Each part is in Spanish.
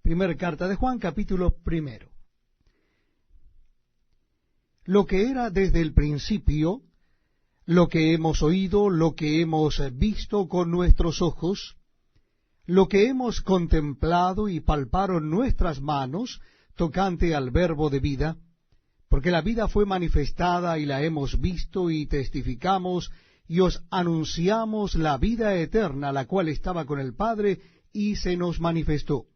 Primera carta de Juan, capítulo 1. Lo que era desde el principio, lo que hemos oído, lo que hemos visto con nuestros ojos, lo que hemos contemplado y palparon nuestras manos tocante al verbo de vida, porque la vida fue manifestada y la hemos visto y testificamos y os anunciamos la vida eterna, la cual estaba con el Padre y se nos manifestó.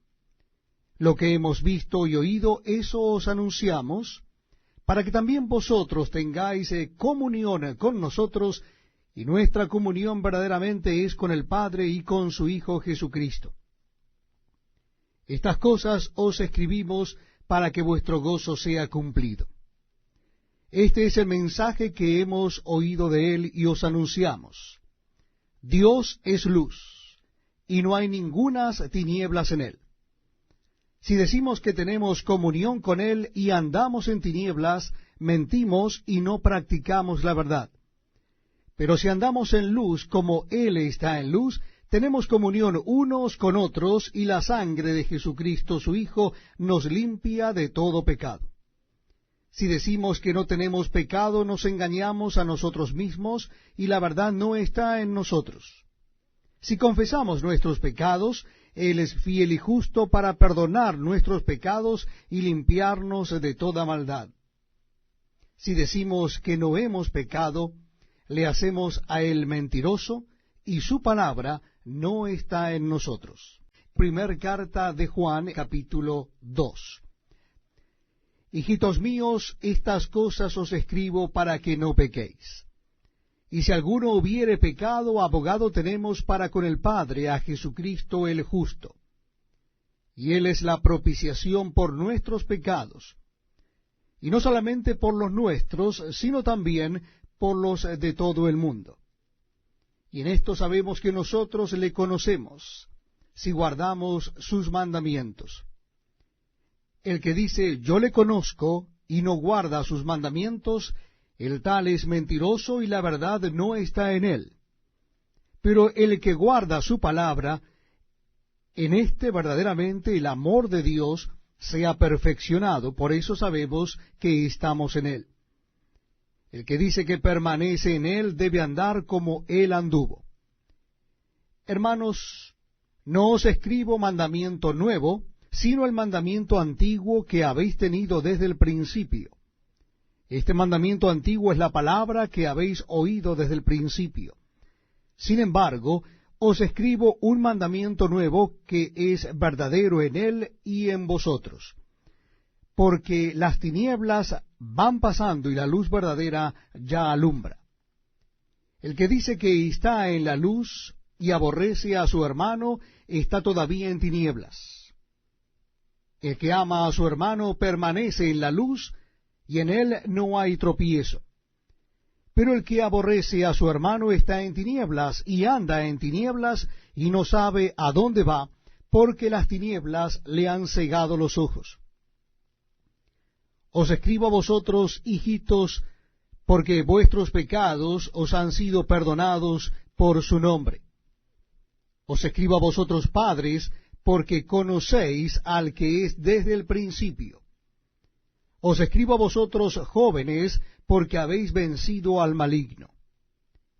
Lo que hemos visto y oído, eso os anunciamos, para que también vosotros tengáis comunión con nosotros, y nuestra comunión verdaderamente es con el Padre y con su Hijo Jesucristo. Estas cosas os escribimos para que vuestro gozo sea cumplido. Este es el mensaje que hemos oído de él y os anunciamos. Dios es luz, y no hay ningunas tinieblas en él. Si decimos que tenemos comunión con él y andamos en tinieblas, mentimos y no practicamos la verdad. Pero si andamos en luz como él está en luz, tenemos comunión unos con otros, y la sangre de Jesucristo su Hijo nos limpia de todo pecado. Si decimos que no tenemos pecado, nos engañamos a nosotros mismos, y la verdad no está en nosotros. Si confesamos nuestros pecados, Él es fiel y justo para perdonar nuestros pecados y limpiarnos de toda maldad. Si decimos que no hemos pecado, le hacemos a Él mentiroso, y su palabra no está en nosotros. Primera carta de Juan, capítulo 2. Hijitos míos, estas cosas os escribo para que no pequéis. Y si alguno hubiere pecado, abogado tenemos para con el Padre, a Jesucristo el justo. Y Él es la propiciación por nuestros pecados, y no solamente por los nuestros, sino también por los de todo el mundo. Y en esto sabemos que nosotros le conocemos, si guardamos sus mandamientos. El que dice, yo le conozco, y no guarda sus mandamientos, el tal es mentiroso, y la verdad no está en él. Pero el que guarda su palabra, en éste verdaderamente el amor de Dios se ha perfeccionado, por eso sabemos que estamos en él. El que dice que permanece en él debe andar como él anduvo. Hermanos, no os escribo mandamiento nuevo, sino el mandamiento antiguo que habéis tenido desde el principio. Este mandamiento antiguo es la palabra que habéis oído desde el principio. Sin embargo, os escribo un mandamiento nuevo que es verdadero en él y en vosotros. Porque las tinieblas van pasando y la luz verdadera ya alumbra. El que dice que está en la luz y aborrece a su hermano, está todavía en tinieblas. El que ama a su hermano permanece en la luz, y en él no hay tropiezo. Pero el que aborrece a su hermano está en tinieblas, y anda en tinieblas, y no sabe a dónde va, porque las tinieblas le han cegado los ojos. Os escribo a vosotros, hijitos, porque vuestros pecados os han sido perdonados por su nombre. Os escribo a vosotros, padres, porque conocéis al que es desde el principio. Os escribo a vosotros, jóvenes, porque habéis vencido al maligno.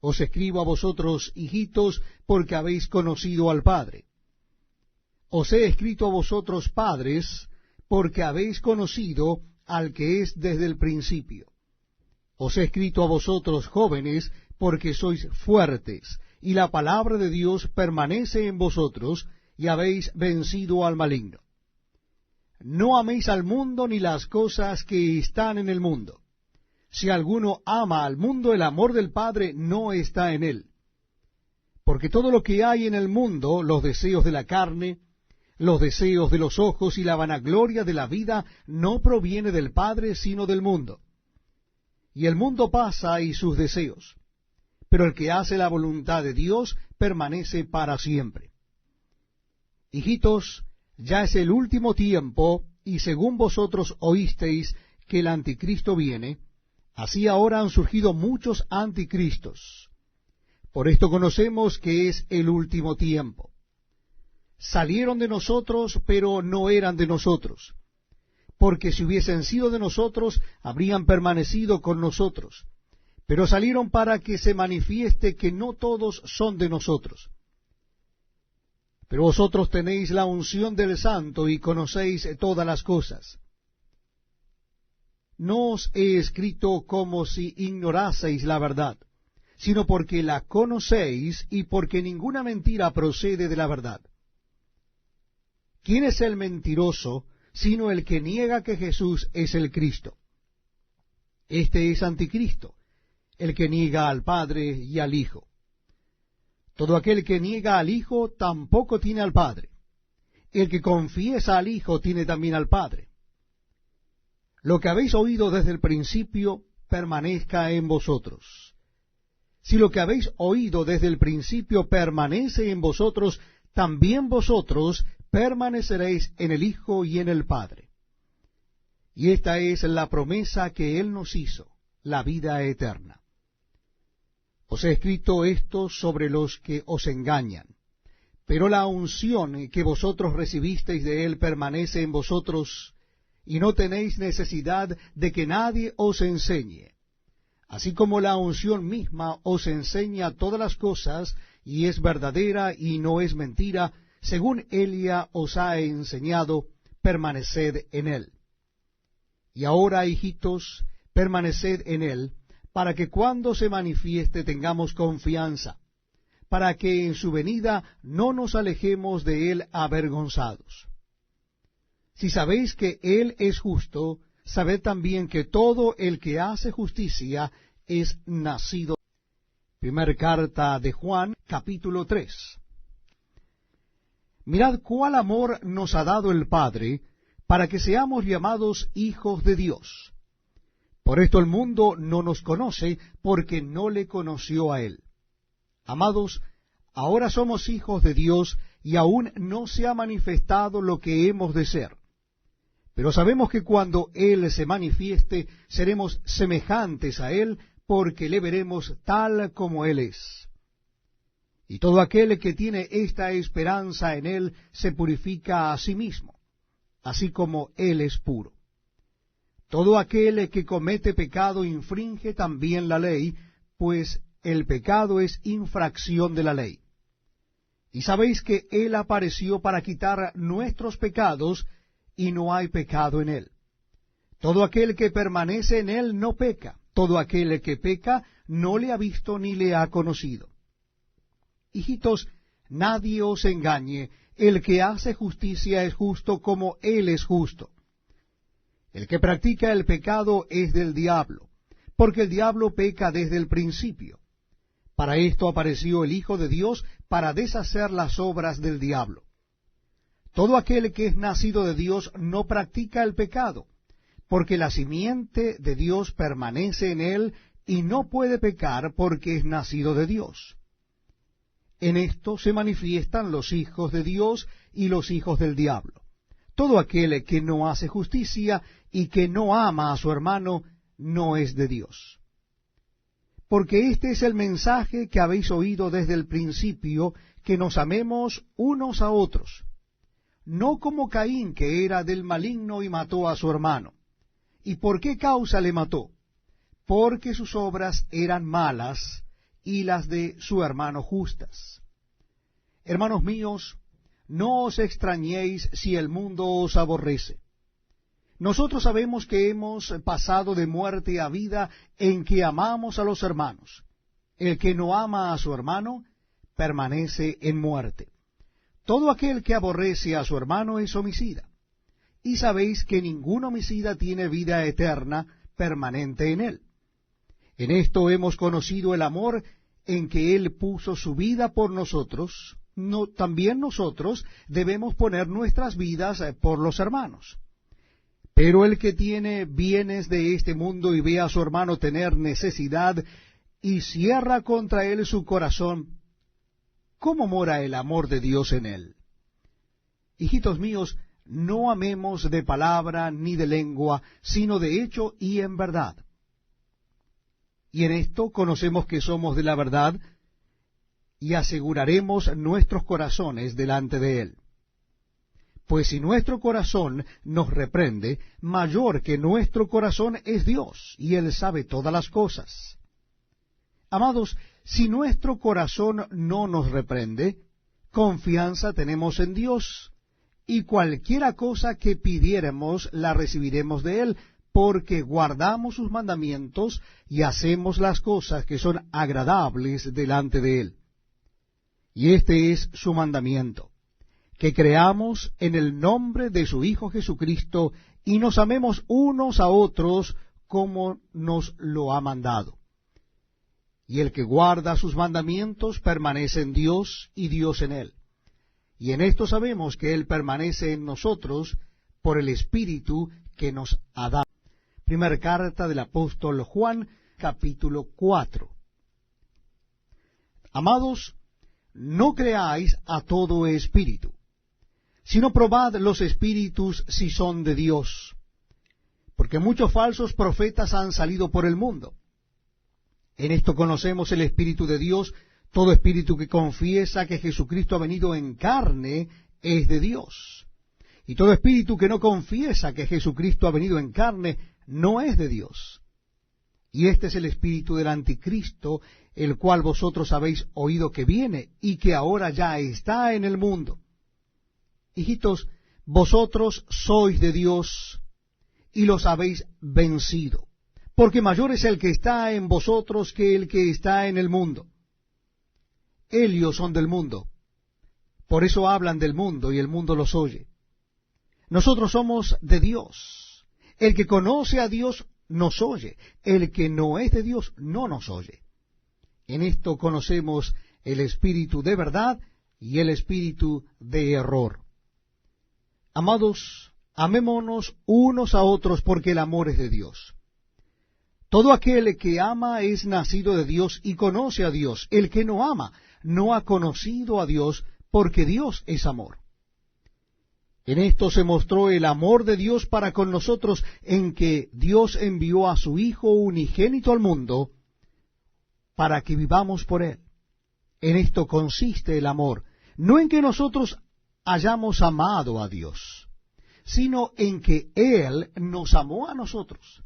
Os escribo a vosotros, hijitos, porque habéis conocido al Padre. Os he escrito a vosotros, padres, porque habéis conocido al que es desde el principio. Os he escrito a vosotros, jóvenes, porque sois fuertes, y la palabra de Dios permanece en vosotros, y habéis vencido al maligno. No améis al mundo ni las cosas que están en el mundo. Si alguno ama al mundo, el amor del Padre no está en él. Porque todo lo que hay en el mundo, los deseos de la carne, los deseos de los ojos y la vanagloria de la vida, no proviene del Padre, sino del mundo. Y el mundo pasa y sus deseos, pero el que hace la voluntad de Dios permanece para siempre. Hijitos, ya es el último tiempo, y según vosotros oísteis que el anticristo viene, así ahora han surgido muchos anticristos. Por esto conocemos que es el último tiempo. salieron de nosotros, pero no eran de nosotros, porque si hubiesen sido de nosotros, habrían permanecido con nosotros. Pero salieron para que se manifieste que no todos son de nosotros. Pero vosotros tenéis la unción del Santo y conocéis todas las cosas. No os he escrito como si ignoraseis la verdad, sino porque la conocéis y porque ninguna mentira procede de la verdad. ¿Quién es el mentiroso, sino el que niega que Jesús es el Cristo? Este es anticristo, el que niega al Padre y al Hijo. Todo aquel que niega al Hijo tampoco tiene al Padre. El que confiesa al Hijo tiene también al Padre. Lo que habéis oído desde el principio permanezca en vosotros. Si lo que habéis oído desde el principio permanece en vosotros, también vosotros permaneceréis en el Hijo y en el Padre. Y esta es la promesa que Él nos hizo, la vida eterna. Os he escrito esto sobre los que os engañan, pero la unción que vosotros recibisteis de Él permanece en vosotros, y no tenéis necesidad de que nadie os enseñe. Así como la unción misma os enseña todas las cosas, y es verdadera y no es mentira, según ella os ha enseñado, permaneced en Él. Y ahora, hijitos, permaneced en Él, para que cuando se manifieste tengamos confianza, para que en su venida no nos alejemos de Él avergonzados. Si sabéis que Él es justo, sabed también que todo el que hace justicia es nacido. Primera carta de Juan, capítulo 3. Mirad cuál amor nos ha dado el Padre, para que seamos llamados hijos de Dios. Por esto el mundo no nos conoce, porque no le conoció a Él. Amados, ahora somos hijos de Dios, y aún no se ha manifestado lo que hemos de ser. Pero sabemos que cuando Él se manifieste, seremos semejantes a Él, porque le veremos tal como Él es. Y todo aquel que tiene esta esperanza en Él se purifica a sí mismo, así como Él es puro. Todo aquel que comete pecado infringe también la ley, pues el pecado es infracción de la ley. Y sabéis que Él apareció para quitar nuestros pecados, y no hay pecado en Él. Todo aquel que permanece en Él no peca. Todo aquel que peca no le ha visto ni le ha conocido. Hijitos, nadie os engañe. El que hace justicia es justo como Él es justo. El que practica el pecado es del diablo, porque el diablo peca desde el principio. Para esto apareció el Hijo de Dios, para deshacer las obras del diablo. Todo aquel que es nacido de Dios no practica el pecado, porque la simiente de Dios permanece en él, y no puede pecar porque es nacido de Dios. En esto se manifiestan los hijos de Dios y los hijos del diablo. Todo aquel que no hace justicia y que no ama a su hermano, no es de Dios. Porque este es el mensaje que habéis oído desde el principio, que nos amemos unos a otros. No como Caín, que era del maligno y mató a su hermano. ¿Y por qué causa le mató? Porque sus obras eran malas y las de su hermano justas. Hermanos míos, no os extrañéis si el mundo os aborrece. Nosotros sabemos que hemos pasado de muerte a vida en que amamos a los hermanos. El que no ama a su hermano permanece en muerte. Todo aquel que aborrece a su hermano es homicida. Y sabéis que ningún homicida tiene vida eterna permanente en él. En esto hemos conocido el amor en que Él puso su vida por nosotros. También nosotros debemos poner nuestras vidas por los hermanos. Pero el que tiene bienes de este mundo y ve a su hermano tener necesidad y cierra contra él su corazón, ¿cómo mora el amor de Dios en él? Hijitos míos, no amemos de palabra ni de lengua, sino de hecho y en verdad. Y en esto conocemos que somos de la verdad, y aseguraremos nuestros corazones delante de Él. Pues si nuestro corazón nos reprende, mayor que nuestro corazón es Dios, y Él sabe todas las cosas. Amados, si nuestro corazón no nos reprende, confianza tenemos en Dios, y cualquiera cosa que pidiéremos la recibiremos de Él, porque guardamos sus mandamientos y hacemos las cosas que son agradables delante de Él. Y este es su mandamiento, que creamos en el nombre de su Hijo Jesucristo y nos amemos unos a otros como nos lo ha mandado. Y el que guarda sus mandamientos permanece en Dios y Dios en él. Y en esto sabemos que Él permanece en nosotros por el Espíritu que nos ha dado. Primera carta del apóstol Juan, capítulo 4. Amados, no creáis a todo espíritu, sino probad los espíritus si son de Dios, porque muchos falsos profetas han salido por el mundo. En esto conocemos el Espíritu de Dios. Todo espíritu que confiesa que Jesucristo ha venido en carne es de Dios. Y todo espíritu que no confiesa que Jesucristo ha venido en carne no es de Dios. Y este es el espíritu del anticristo, el cual vosotros habéis oído que viene y que ahora ya está en el mundo. Hijitos, vosotros sois de Dios y los habéis vencido, porque mayor es el que está en vosotros que el que está en el mundo. Ellos son del mundo, por eso hablan del mundo y el mundo los oye. Nosotros somos de Dios. El que conoce a Dios nos oye, el que no es de Dios no nos oye. En esto conocemos el espíritu de verdad y el espíritu de error. Amados, amémonos unos a otros porque el amor es de Dios. Todo aquel que ama es nacido de Dios y conoce a Dios. El que no ama no ha conocido a Dios, porque Dios es amor. En esto se mostró el amor de Dios para con nosotros, en que Dios envió a su Hijo unigénito al mundo, para que vivamos por Él. En esto consiste el amor, no en que nosotros hayamos amado a Dios, sino en que Él nos amó a nosotros,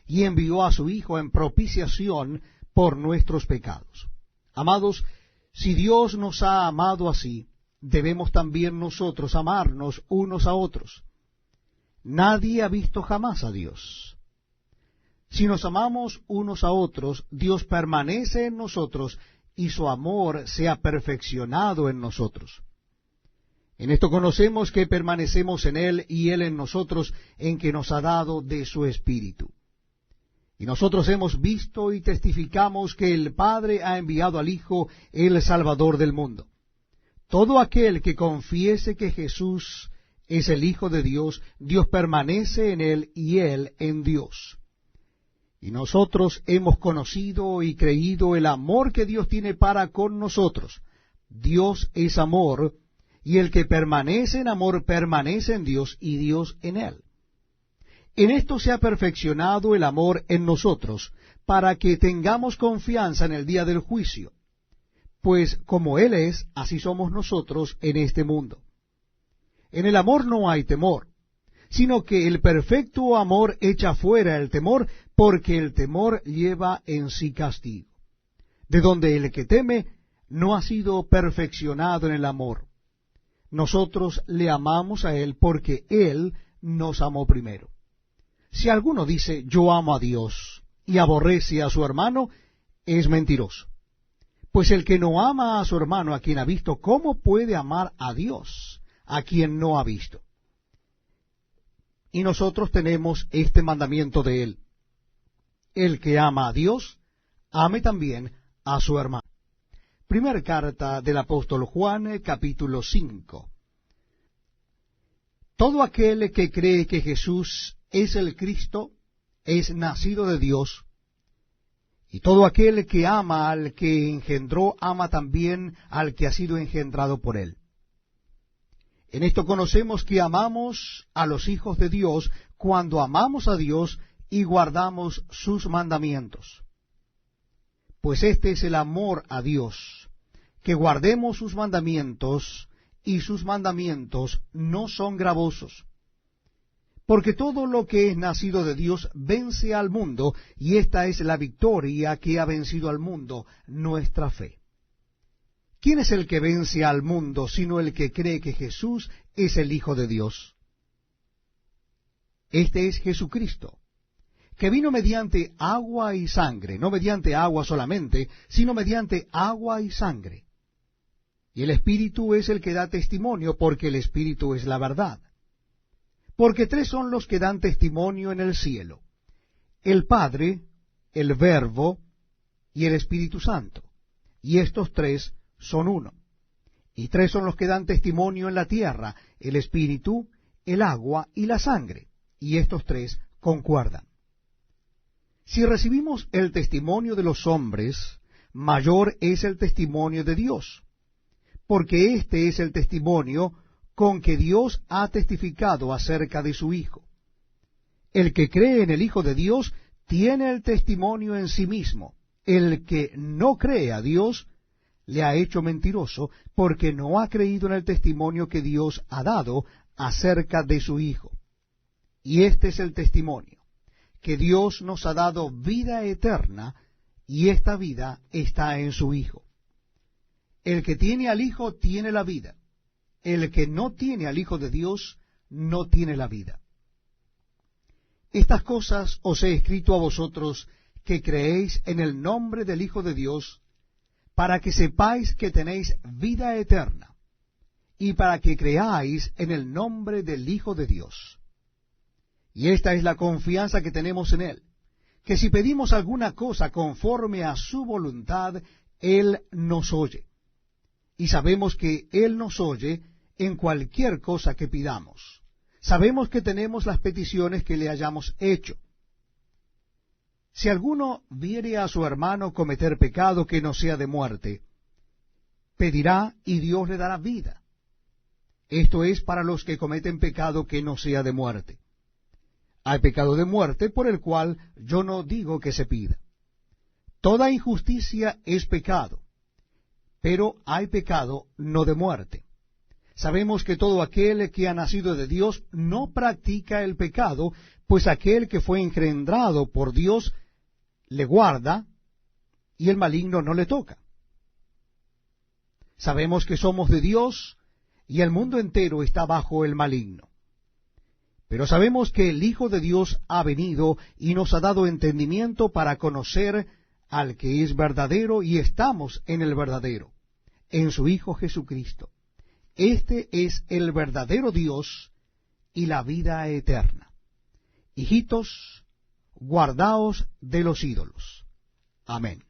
y envió a su Hijo en propiciación por nuestros pecados. Amados, si Dios nos ha amado así, debemos también nosotros amarnos unos a otros. Nadie ha visto jamás a Dios. Si nos amamos unos a otros, Dios permanece en nosotros y su amor se ha perfeccionado en nosotros. En esto conocemos que permanecemos en Él y Él en nosotros, en que nos ha dado de su Espíritu. Y nosotros hemos visto y testificamos que el Padre ha enviado al Hijo, el Salvador del mundo. Todo aquel que confiese que Jesús es el Hijo de Dios, Dios permanece en él y él en Dios. Y nosotros hemos conocido y creído el amor que Dios tiene para con nosotros. Dios es amor, y el que permanece en amor permanece en Dios y Dios en él. En esto se ha perfeccionado el amor en nosotros, para que tengamos confianza en el día del juicio. Pues como Él es, así somos nosotros en este mundo. En el amor no hay temor, sino que el perfecto amor echa fuera el temor, porque el temor lleva en sí castigo. De donde el que teme no ha sido perfeccionado en el amor. Nosotros le amamos a Él porque Él nos amó primero. Si alguno dice, yo amo a Dios, y aborrece a su hermano, es mentiroso. Pues el que no ama a su hermano a quien ha visto, ¿cómo puede amar a Dios a quien no ha visto? Y nosotros tenemos este mandamiento de Él: el que ama a Dios, ame también a su hermano. Primera carta del apóstol Juan, capítulo 5. Todo aquel que cree que Jesús es el Cristo, es nacido de Dios, y todo aquel que ama al que engendró, ama también al que ha sido engendrado por él. En esto conocemos que amamos a los hijos de Dios, cuando amamos a Dios y guardamos sus mandamientos. Pues este es el amor a Dios, que guardemos sus mandamientos, y sus mandamientos no son gravosos. Porque todo lo que es nacido de Dios vence al mundo, y esta es la victoria que ha vencido al mundo, nuestra fe. ¿Quién es el que vence al mundo, sino el que cree que Jesús es el Hijo de Dios? Este es Jesucristo, que vino mediante agua y sangre, no mediante agua solamente, sino mediante agua y sangre. Y el Espíritu es el que da testimonio, porque el Espíritu es la verdad. Porque tres son los que dan testimonio en el cielo: el Padre, el Verbo y el Espíritu Santo. Y estos tres son uno. Y tres son los que dan testimonio en la tierra: el Espíritu, el agua y la sangre. Y estos tres concuerdan. Si recibimos el testimonio de los hombres, mayor es el testimonio de Dios, porque este es el testimonio con que Dios ha testificado acerca de su Hijo. El que cree en el Hijo de Dios tiene el testimonio en sí mismo. El que no cree a Dios le ha hecho mentiroso, porque no ha creído en el testimonio que Dios ha dado acerca de su Hijo. Y este es el testimonio, que Dios nos ha dado vida eterna, y esta vida está en su Hijo. El que tiene al Hijo tiene la vida. El que no tiene al Hijo de Dios no tiene la vida. Estas cosas os he escrito a vosotros que creéis en el nombre del Hijo de Dios, para que sepáis que tenéis vida eterna, y para que creáis en el nombre del Hijo de Dios. Y esta es la confianza que tenemos en Él, que si pedimos alguna cosa conforme a su voluntad, Él nos oye. Y sabemos que Él nos oye en cualquier cosa que pidamos. Sabemos que tenemos las peticiones que le hayamos hecho. Si alguno viere a su hermano cometer pecado que no sea de muerte, pedirá y Dios le dará vida. Esto es para los que cometen pecado que no sea de muerte. Hay pecado de muerte por el cual yo no digo que se pida. Toda injusticia es pecado, pero hay pecado no de muerte. Sabemos que todo aquel que ha nacido de Dios no practica el pecado, pues aquel que fue engendrado por Dios le guarda, y el maligno no le toca. Sabemos que somos de Dios, y el mundo entero está bajo el maligno. Pero sabemos que el Hijo de Dios ha venido y nos ha dado entendimiento para conocer al que es verdadero, y estamos en el verdadero, en su Hijo Jesucristo. Este es el verdadero Dios y la vida eterna. Hijitos, guardaos de los ídolos. Amén.